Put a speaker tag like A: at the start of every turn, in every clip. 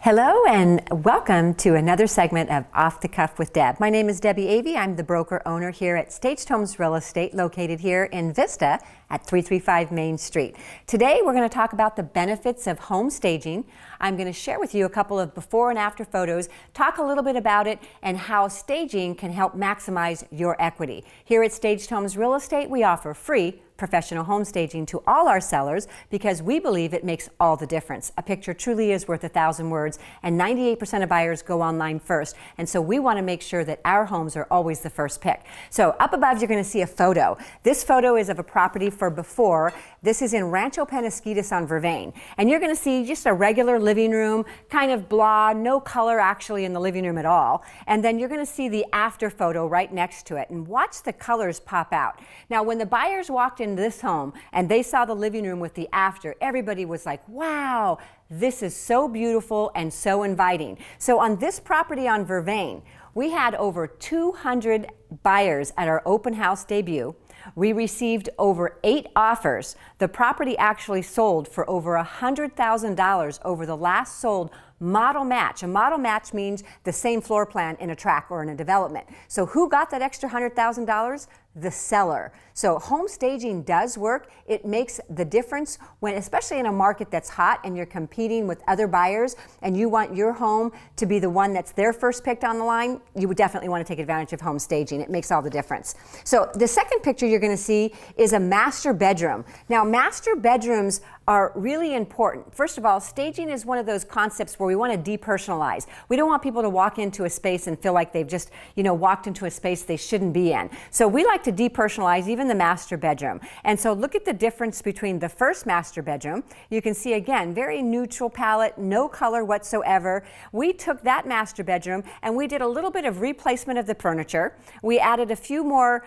A: Hello and welcome to another segment of Off the Cuff with Deb. My name is Debbie Avey. I'm the broker owner here at Staged Homes Real Estate, located here in Vista at 335 Main Street. Today we're going to talk about the benefits of home staging. I'm going to share with you a couple of before and after photos, talk a little bit about it and how staging can help maximize your equity. Here at Staged Homes Real Estate, we offer free professional home staging to all our sellers because we believe it makes all the difference. A picture truly is worth 1,000 words, and 98% of buyers go online first. And so we want to make sure that our homes are always the first pick. So up above, you're going to see a photo. This photo is of a property for before. This is in Rancho Penasquitos on Vervain. And you're going to see just a regular living room, kind of blah, no color actually in the living room at all. And then you're going to see the after photo right next to it. And watch the colors pop out. Now, when the buyers walked in this home and they saw the living room with the after, everybody was like, wow, this is so beautiful and so inviting. So on this property on Vervain, we had over 200 buyers at our open house debut. We received over 8 offers. The property actually sold for over $100,000 over the last sold model match. A model match means the same floor plan in a tract or in a development. So who got that extra $100,000? The seller. So home staging does work. It makes the difference when, especially in a market that's hot and you're competing with other buyers and you want your home to be the one that's their first picked on the line, you would definitely want to take advantage of home staging. It makes all the difference. So the second picture you're going to see is a master bedroom. Now, master bedrooms are really important. First of all, staging is one of those concepts where we want to depersonalize. We don't want people to walk into a space and feel like they've just, walked into a space they shouldn't be in. So we like to depersonalize even the master bedroom. And so look at the difference between the first master bedroom. You can see again, very neutral palette, no color whatsoever. We took that master bedroom and we did a little bit of replacement of the furniture. We added a few more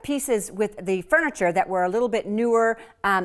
A: pieces with the furniture that were a little bit newer,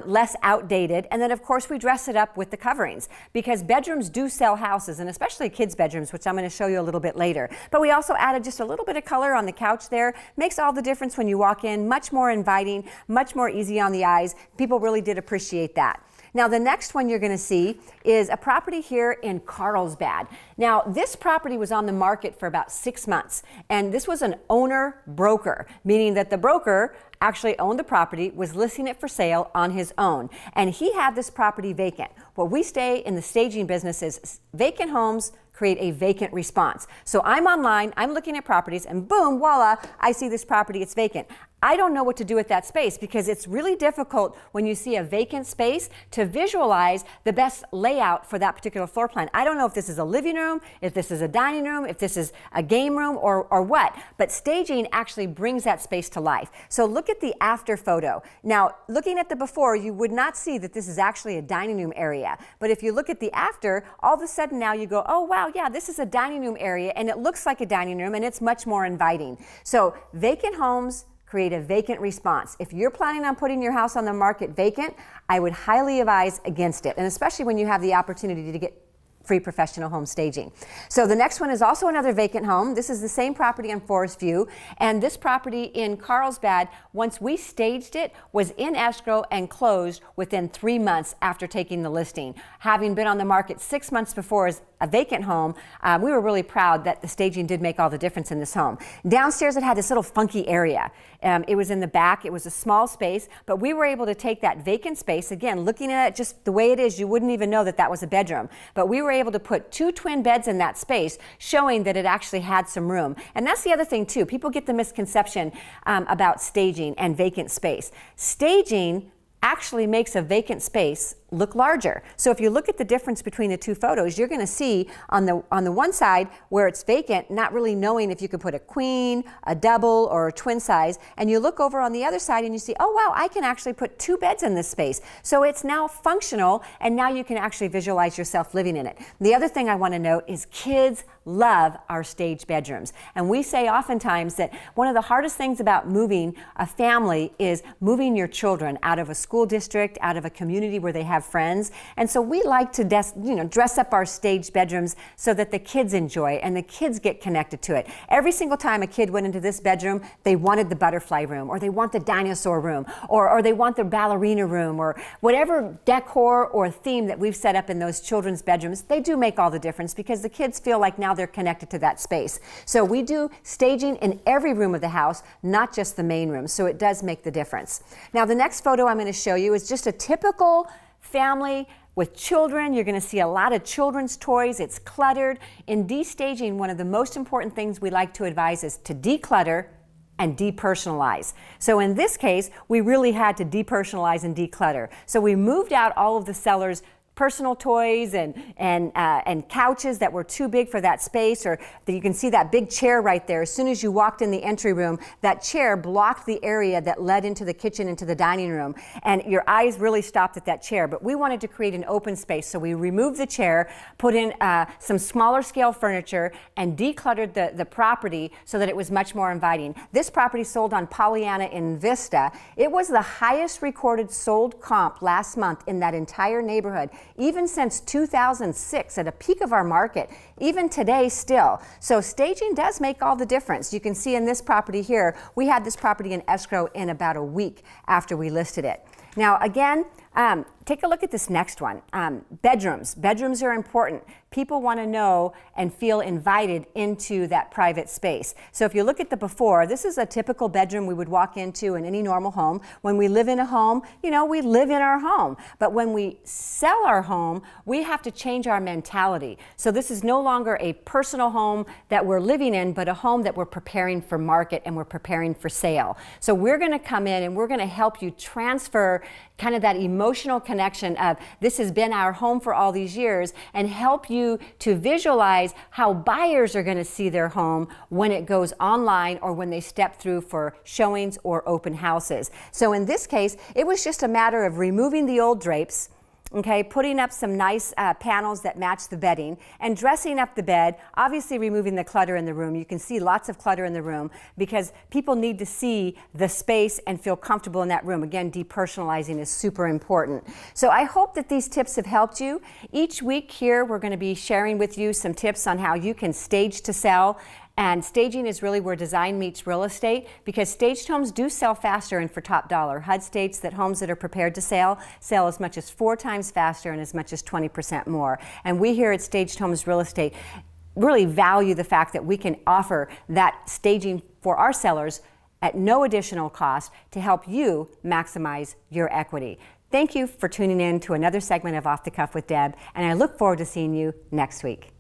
A: less outdated. And then of course we dress it up with the coverings because bedrooms do sell houses, and especially kids' bedrooms, which I'm going to show you a little bit later. But we also added just a little bit of color on the couch there. Makes all the difference when you walk in, much more inviting, much more easy on the eyes. People really did appreciate that. Now, the next one you're going to see is a property here in Carlsbad. Now, this property was on the market for about 6 months, and this was an owner broker, meaning that the broker actually owned the property, was listing it for sale on his own, and he had this property vacant. What we stay in the staging business is vacant homes create a vacant response. So I'm online, I'm looking at properties, and boom, voila, I see this property, it's vacant. I don't know what to do with that space because it's really difficult when you see a vacant space to visualize the best layout for that particular floor plan. I don't know if this is a living room, if this is a dining room, if this is a game room or what, but staging actually brings that space to life. So look at the after photo. Now, looking at the before, you would not see that this is actually a dining room area, but if you look at the after, all of a sudden now you go, oh wow, yeah, this is a dining room area and it looks like a dining room and it's much more inviting. So vacant homes create a vacant response. If you're planning on putting your house on the market vacant, I would highly advise against it, and especially when you have the opportunity to get free professional home staging. So the next one is also another vacant home. This is the same property on Forest View, and this property in Carlsbad, once we staged it, was in escrow and closed within 3 months after taking the listing. Having been on the market 6 months before as a vacant home, we were really proud that the staging did make all the difference in this home. Downstairs it had this little funky area. It was in the back, it was a small space, but we were able to take that vacant space, again, looking at it just the way it is, you wouldn't even know that that was a bedroom, but we were able to put 2 twin beds in that space, showing that it actually had some room. And that's the other thing too, people get the misconception about staging and vacant space. Staging actually makes a vacant space look larger. So if you look at the difference between the two photos, you're going to see on the one side where it's vacant, not really knowing if you could put a queen, a double, or a twin size, and you look over on the other side and you see, oh wow, I can actually put 2 beds in this space. So it's now functional, and now you can actually visualize yourself living in it. The other thing I want to note is kids love our staged bedrooms. And we say oftentimes that one of the hardest things about moving a family is moving your children out of a school district, out of a community where they have friends. And so we like to dress up our staged bedrooms so that the kids enjoy it and the kids get connected to it. Every single time a kid went into this bedroom, they wanted the butterfly room, or they want the dinosaur room, or they want the ballerina room, or whatever decor or theme that we've set up in those children's bedrooms. They do make all the difference because the kids feel like now they're connected to that space. So we do staging in every room of the house, not just the main room. So it does make the difference. Now the next photo I'm going to show you is just a typical family with children. You're going to see a lot of children's toys. It's cluttered. In destaging, one of the most important things we like to advise is to declutter and depersonalize. So in this case, we really had to depersonalize and declutter. So we moved out all of the sellers' personal toys and couches that were too big for that space, or that you can see that big chair right there. As soon as you walked in the entry room, that chair blocked the area that led into the kitchen, into the dining room, and your eyes really stopped at that chair. But we wanted to create an open space, so we removed the chair, put in some smaller scale furniture, and decluttered the property so that it was much more inviting. This property sold on Pollyanna in Vista. It was the highest recorded sold comp last month in that entire neighborhood, even since 2006, at a peak of our market, even today still. So staging does make all the difference. You can see in this property here, we had this property in escrow in about a week after we listed it. Now again, take a look at this next one. Bedrooms. Bedrooms are important. People want to know and feel invited into that private space. So if you look at the before, this is a typical bedroom we would walk into in any normal home. When we live in a home, we live in our home. But when we sell our home, we have to change our mentality. So this is no longer a personal home that we're living in, but a home that we're preparing for market and we're preparing for sale. So we're going to come in and we're going to help you transfer kind of that emotional connection of this has been our home for all these years, and help you to visualize how buyers are going to see their home when it goes online or when they step through for showings or open houses. So in this case, it was just a matter of removing the old drapes, okay, putting up some nice panels that match the bedding, and dressing up the bed, obviously removing the clutter in the room. You can see lots of clutter in the room because people need to see the space and feel comfortable in that room. Again, depersonalizing is super important. So I hope that these tips have helped you. Each week here, we're going to be sharing with you some tips on how you can stage to sell. And staging is really where design meets real estate, because staged homes do sell faster and for top dollar. HUD states that homes that are prepared to sell as much as 4 times faster and as much as 20% more. And we here at Staged Homes Real Estate really value the fact that we can offer that staging for our sellers at no additional cost to help you maximize your equity. Thank you for tuning in to another segment of Off the Cuff with Deb, and I look forward to seeing you next week.